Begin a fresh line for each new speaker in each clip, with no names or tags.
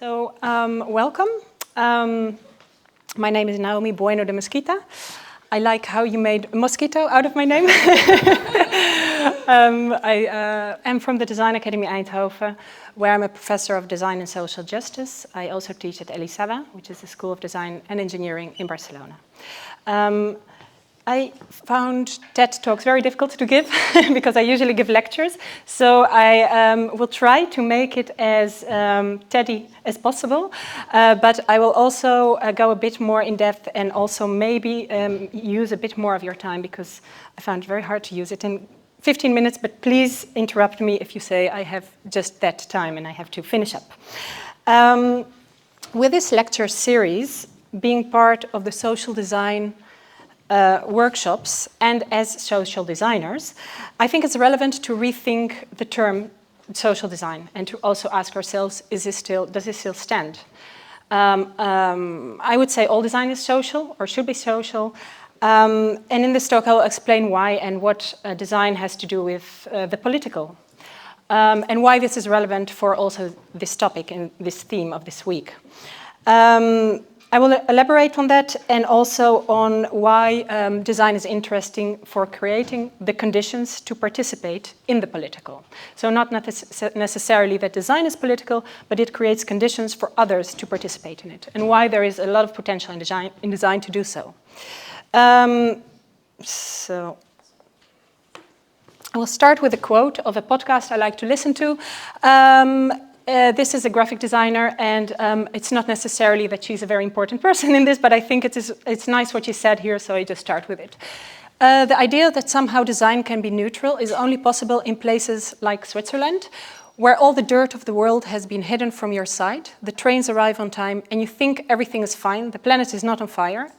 Welcome. My name is Naomi Bueno de Mesquita. I like how you made a mosquito out of my name. I am from the Design Academy Eindhoven, where I'm a professor of design and social justice. I also teach at Elisava, which is the School of Design and Engineering in Barcelona. I found TED Talks very difficult to give because I usually give lectures. So I will try to make it as TEDy as possible. But I will also go a bit more in depth and also maybe use a bit more of your time because I found it very hard to use it in 15 minutes. But please interrupt me if you say I have just that time and I have to finish up. With this lecture series, being part of the social design workshops and as social designers, I think it's relevant to rethink the term social design and to also ask ourselves, does this still stand? I would say all design is social or should be social. And in this talk, I will explain why and what design has to do with the political and why this is relevant for also this topic and this theme of this week. I will elaborate on that and also on why design is interesting for creating the conditions to participate in the political. So not necessarily that design is political, but it creates conditions for others to participate in it, and why there is a lot of potential in design to do so. So I will start with a quote of a podcast I like to listen to. This is a graphic designer, and it's not necessarily that she's a very important person in this, but I think it's nice what she said here, so I just start with it. The idea that somehow design can be neutral is only possible in places like Switzerland, where all the dirt of the world has been hidden from your sight, the trains arrive on time, and you think everything is fine, the planet is not on fire.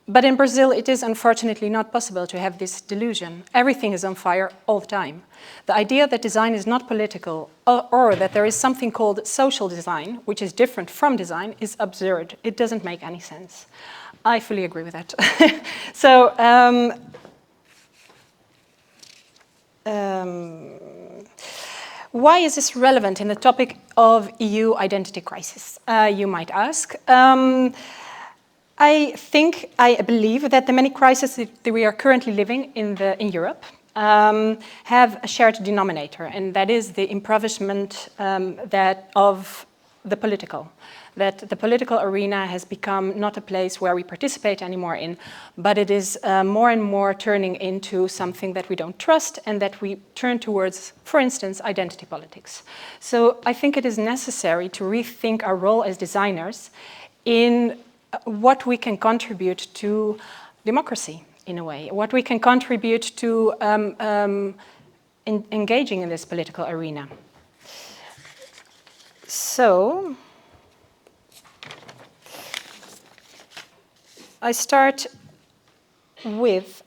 But in Brazil, it is unfortunately not possible to have this delusion. Everything is on fire all the time. The idea that design is not political or that there is something called social design, which is different from design, is absurd. It doesn't make any sense. I fully agree with that. So, why is this relevant in the topic of EU identity crisis? You might ask. I believe that the many crises that we are currently living in Europe have a shared denominator, and that is the impoverishment of the political. That the political arena has become not a place where we participate anymore in, but it is more and more turning into something that we don't trust and that we turn towards, for instance, identity politics. So I think it is necessary to rethink our role as designers in what we can contribute to democracy, in a way, what we can contribute to engaging in this political arena. So, I start with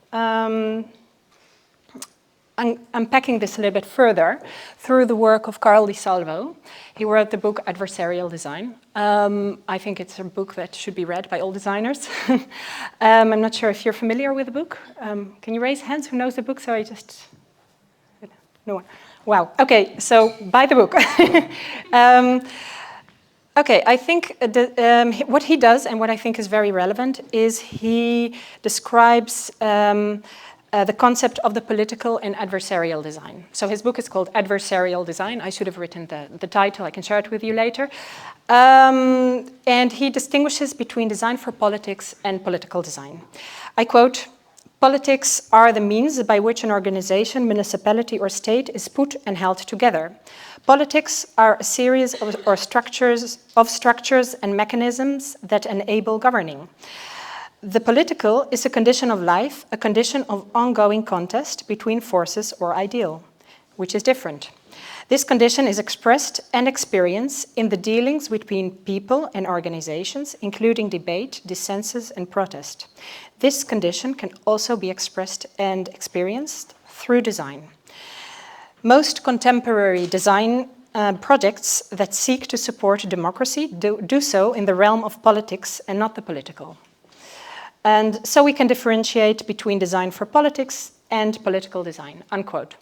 unpacking this a little bit further through the work of Carl Di Salvo. He wrote the book Adversarial Design. I think it's a book that should be read by all designers. I'm not sure if you're familiar with the book. Can you raise hands who knows the book? So no one. Wow. Okay, so buy the book. Okay, I think what he does and what I think is very relevant is he describes the concept of the political and adversarial design. So his book is called Adversarial Design. I should have written the title. I can share it with you later. And he distinguishes between design for politics and political design. I quote, "Politics are the means by which an organization, municipality, or state is put and held together. Politics are a series of structures and mechanisms that enable governing. The political is a condition of life, a condition of ongoing contest between forces or ideal, which is different. This condition is expressed and experienced in the dealings between people and organizations, including debate, dissensus, and protest. This condition can also be expressed and experienced through design. Most contemporary design projects that seek to support democracy do so in the realm of politics and not the political. And so we can differentiate between design for politics and political design," unquote.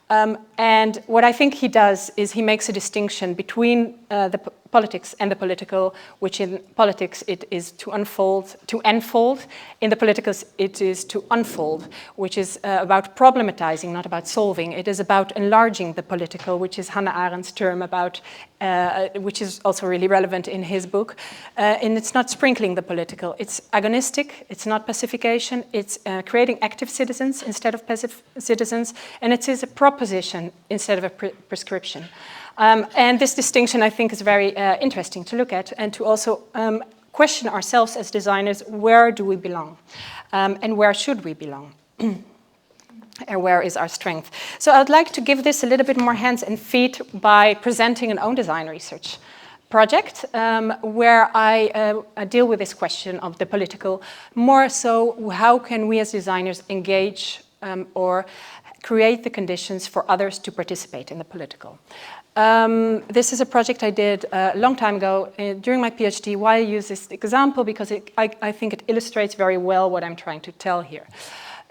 And what I think he does is he makes a distinction between the politics and the political, which in politics it is to enfold. In the political it is to unfold, which is about problematizing, not about solving. It is about enlarging the political, which is Hannah Arendt's term about, which is also really relevant in his book. And it's not sprinkling the political, it's agonistic, it's not pacification, it's creating active citizens instead of passive citizens, and it is a proposition instead of a prescription. And this distinction, I think, is very interesting to look at and to also question ourselves as designers, where do we belong? And where should we belong? And where is our strength? So I'd like to give this a little bit more hands and feet by presenting an own design research project where I deal with this question of the political. More so, how can we as designers engage or create the conditions for others to participate in the political? This is a project I did a long time ago during my PhD. Why I use this example? Because I think it illustrates very well what I'm trying to tell here.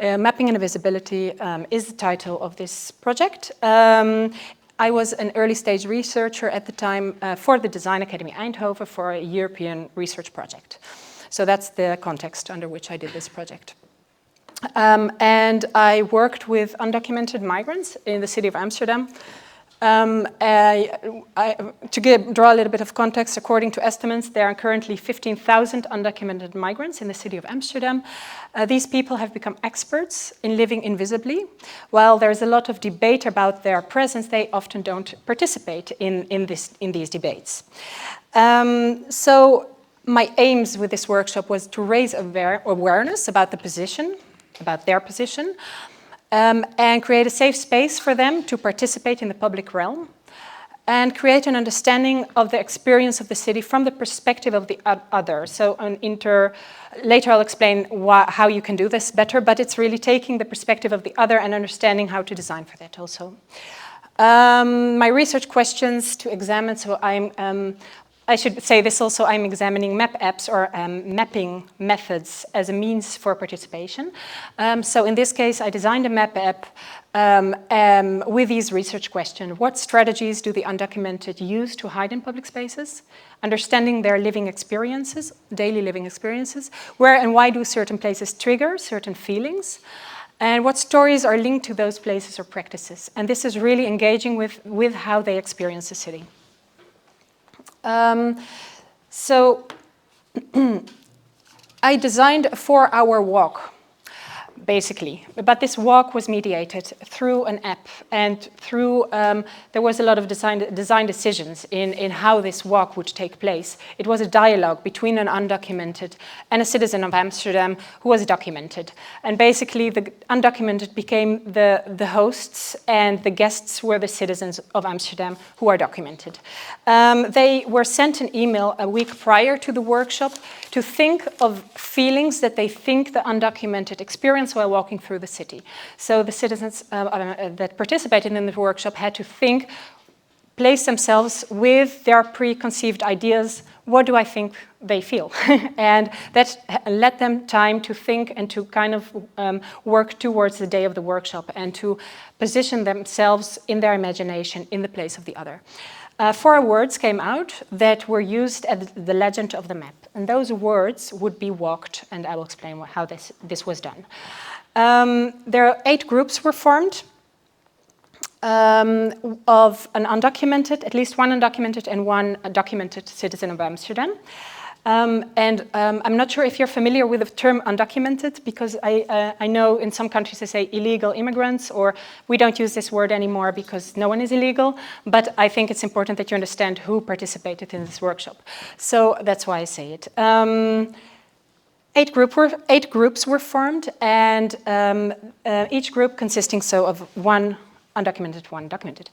Mapping Invisibility is the title of this project. I was an early stage researcher at the time for the Design Academy Eindhoven for a European research project. So that's the context under which I did this project. And I worked with undocumented migrants in the city of Amsterdam. Draw a little bit of context, according to estimates, there are currently 15,000 undocumented migrants in the city of Amsterdam. These people have become experts in living invisibly. While there's a lot of debate about their presence, they often don't participate in these debates. So my aims with this workshop was to raise awareness about the position, about their position, and create a safe space for them to participate in the public realm and create an understanding of the experience of the city from the perspective of the other. So later I'll explain how you can do this better, but it's really taking the perspective of the other and understanding how to design for that also. My research questions to examine, so I should say this also, I'm examining map apps or mapping methods as a means for participation. So in this case, I designed a map app with these research questions. What strategies do the undocumented use to hide in public spaces? Understanding their living experiences, daily living experiences. Where and why do certain places trigger certain feelings? And what stories are linked to those places or practices? And this is really engaging with how they experience the city. So I designed a 4-hour walk, basically, but this walk was mediated through an app and through, there was a lot of design decisions in how this walk would take place. It was a dialogue between an undocumented and a citizen of Amsterdam who was documented. And basically the undocumented became the hosts and the guests were the citizens of Amsterdam who are documented. They were sent an email a week prior to the workshop to think of feelings that they think the undocumented experience while walking through the city. So the citizens that participated in the workshop had to think, place themselves with their preconceived ideas. What do I think they feel? And that let them time to think and to kind of work towards the day of the workshop and to position themselves in their imagination in the place of the other. 4 words came out that were used as the legend of the map. And those words would be walked, and I will explain how this was done. There are 8 groups were formed of an undocumented, at least one undocumented and one documented citizen of Amsterdam. I'm not sure if you're familiar with the term undocumented, because I know in some countries they say illegal immigrants, or we don't use this word anymore because no one is illegal, but I think it's important that you understand who participated in this workshop. So that's why I say it. 8 groups were formed, and each group consisting of one undocumented, one documented.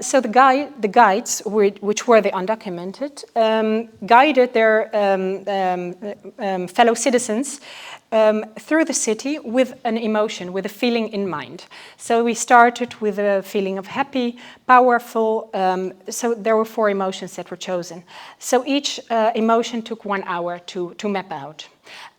So the guides, which were the undocumented, guided their fellow citizens through the city with an emotion, with a feeling in mind. So we started with a feeling of happy, powerful, so there were 4 emotions that were chosen. So each emotion took 1 hour to map out.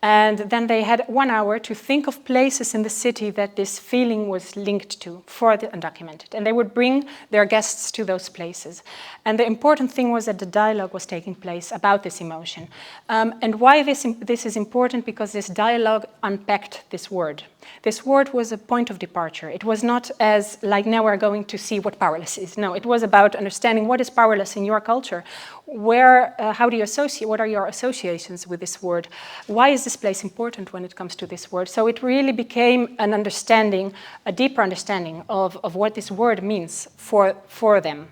And then they had 1 hour to think of places in the city that this feeling was linked to for the undocumented. And they would bring their guests to those places. And the important thing was that the dialogue was taking place about this emotion. And why this is important? Because this dialogue unpacked this word. This word was a point of departure. It was not as, like, now we're going to see what powerless is. No, it was about understanding what is powerless in your culture. How do you associate, what are your associations with this word? Why is this place important when it comes to this word? So it really became an understanding, a deeper understanding of what this word means for them.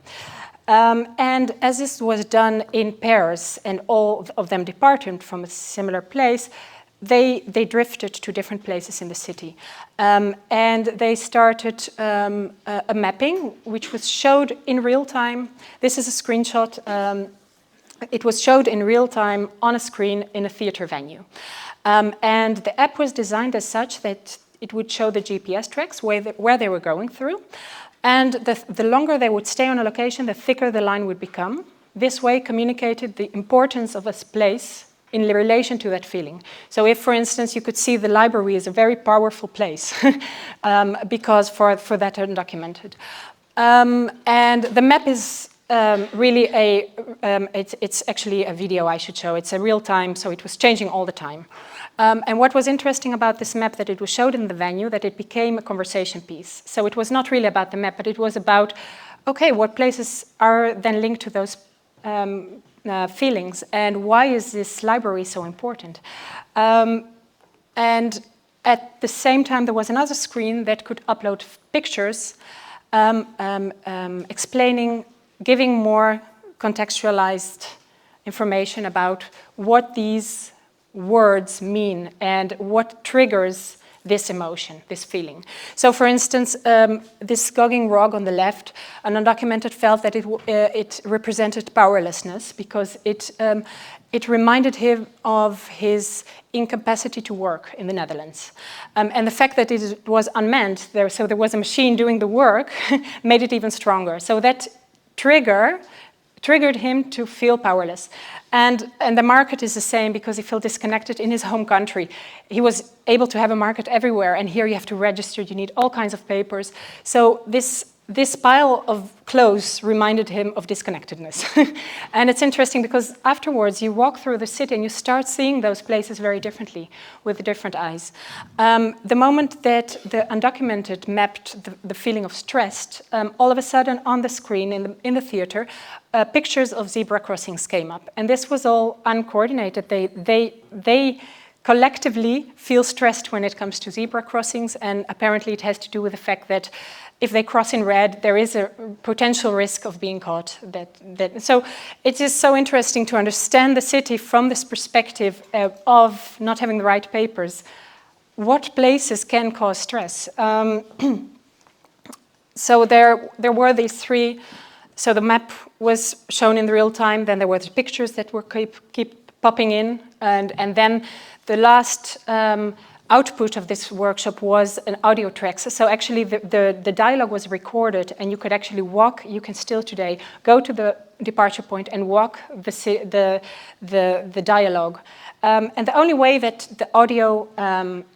And as this was done in pairs and all of them departed from a similar place, they drifted to different places in the city. And they started a mapping, which was showed in real time. This is a screenshot. It was showed in real time on a screen in a theater venue. And the app was designed as such that it would show the GPS tracks where they were going through. And the longer they would stay on a location, the thicker the line would become. This way communicated the importance of a place in relation to that feeling. So if, for instance, you could see the library is a very powerful place because for that undocumented. And the map is really it's actually a video I should show. It's a real time, so it was changing all the time. And what was interesting about this map, that it was showed in the venue, that it became a conversation piece. So it was not really about the map, but it was about, okay, what places are then linked to those feelings, and why is this library so important? And at the same time, there was another screen that could upload pictures explaining, giving more contextualized information about what these words mean and what triggers this emotion, this feeling. So for instance, this gogging rog on the left, an undocumented felt that it represented powerlessness because it reminded him of his incapacity to work in the Netherlands. And the fact that it was unmanned, so there was a machine doing the work, made it even stronger. So that triggered him to feel powerless. And the market is the same, because he felt disconnected in his home country. He was able to have a market everywhere, and here you have to register, you need all kinds of papers. So this pile of clothes reminded him of disconnectedness. And it's interesting because afterwards you walk through the city and you start seeing those places very differently, with different eyes. The moment that the undocumented mapped the feeling of stress, all of a sudden on the screen in the theater, pictures of zebra crossings came up. And this was all uncoordinated. They collectively feel stressed when it comes to zebra crossings, and apparently it has to do with the fact that if they cross in red, there is a potential risk of being caught. So it is so interesting to understand the city from this perspective of not having the right papers. What places can cause stress? So there were these three. So the map was shown in real time. Then there were the pictures that were keep popping in, and then the last output of this workshop was an audio track. So actually the dialogue was recorded, and you could actually walk, you can still today go to the departure point and walk the dialogue. And the only way that the audio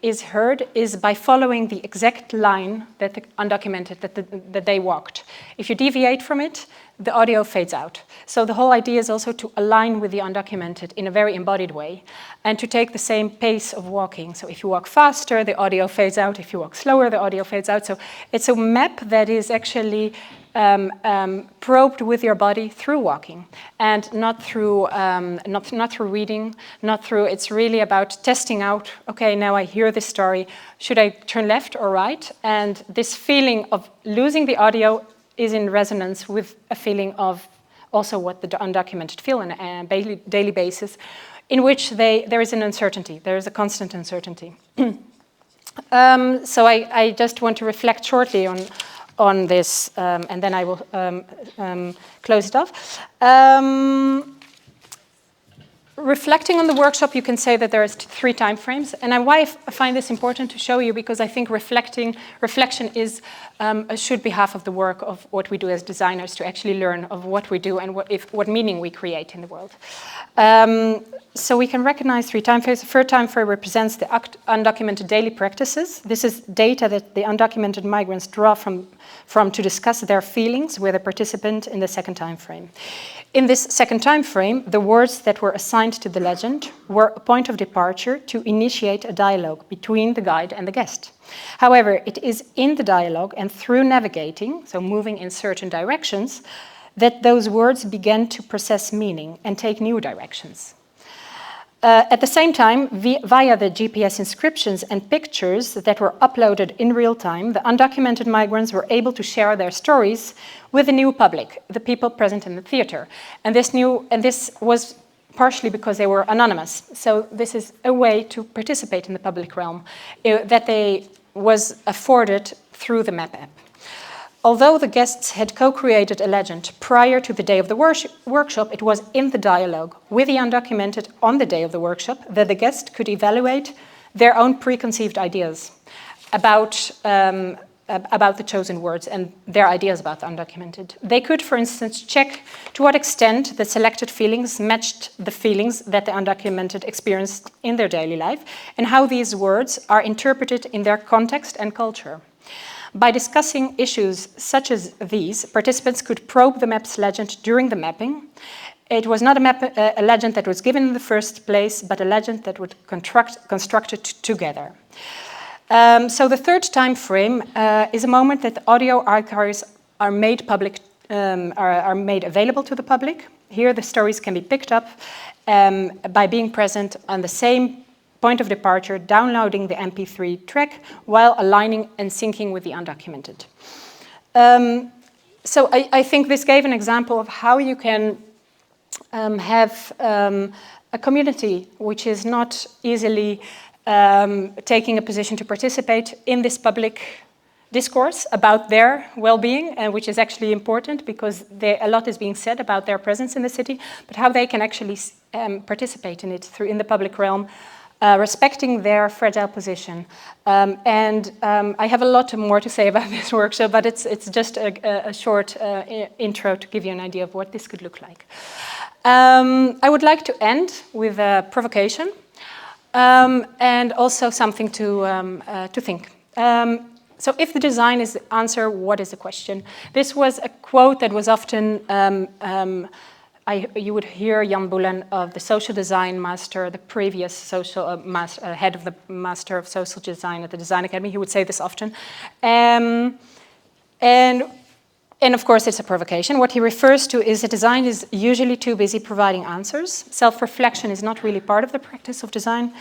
is heard is by following the exact line that the undocumented, that they walked. If you deviate from it, the audio fades out. So the whole idea is also to align with the undocumented in a very embodied way, and to take the same pace of walking. So if you walk faster, the audio fades out. If you walk slower, the audio fades out. So it's a map that is actually probed with your body through walking, and not through not through reading, not through. It's really about testing out. Okay, now I hear this story. Should I turn left or right? And this feeling of losing the audio is in resonance with a feeling of also what the undocumented feel on a daily basis, in which there is an uncertainty. There is a constant uncertainty. So I just want to reflect shortly on this, and then I will close it off. reflecting on the workshop, you can say that there are 3 time frames. And why I find this important to show you, because I think reflection is should be half of the work of what we do as designers, to actually learn of what we do and what meaning we create in the world. So we can recognize 3 time frames. The first time frame represents the undocumented daily practices. This is data that the undocumented migrants draw from to discuss their feelings with a participant in the second time frame. In this second time frame, the words that were assigned to the legend were a point of departure to initiate a dialogue between the guide and the guest. However, it is in the dialogue and through navigating, so moving in certain directions, that those words began to process meaning and take new directions. At the same time, via the GPS inscriptions and pictures that were uploaded in real time, the undocumented migrants were able to share their stories with the new public, the people present in the theater. And this was partially because they were anonymous. So this is a way to participate in the public realm that they was afforded through the map app. Although the guests had co-created a legend prior to the day of the workshop, it was in the dialogue with the undocumented on the day of the workshop that the guest could evaluate their own preconceived ideas about the chosen words and their ideas about the undocumented. They could, for instance, check to what extent the selected feelings matched the feelings that the undocumented experienced in their daily life and how these words are interpreted in their context and culture. By discussing issues such as these, participants could probe the map's legend during the mapping. It was not a legend that was given in the first place, but a legend that was constructed together. So the third time frame is a moment that the audio archives are made public, are made available to the public. Here, the stories can be picked up by being present on the same point of departure, downloading the MP3 track while aligning and syncing with the undocumented. So I think this gave an example of how you can have a community which is not easily taking a position to participate in this public discourse about their well-being, which is actually important because a lot is being said about their presence in the city, but how they can actually participate in it in the public realm, respecting their fragile position. I have a lot more to say about this workshop, but it's just a short intro to give you an idea of what this could look like. I would like to end with a provocation and also something to think. So if the design is the answer, what is the question? This was a quote that was often you would hear Jan Boelen of the social design master, the previous social head of the Master of Social Design at the Design Academy. He would say this often. And of course, it's a provocation. What he refers to is that design is usually too busy providing answers. Self-reflection is not really part of the practice of design.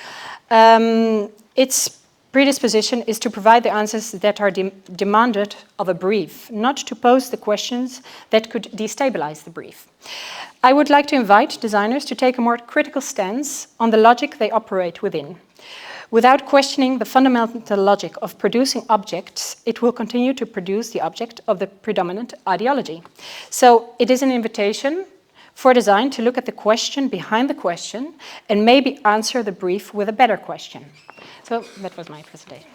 Its predisposition is to provide the answers that are demanded of a brief, not to pose the questions that could destabilize the brief. I would like to invite designers to take a more critical stance on the logic they operate within. Without questioning the fundamental logic of producing objects, it will continue to produce the object of the predominant ideology. So it is an invitation for design to look at the question behind the question and maybe answer the brief with a better question. So that was my presentation.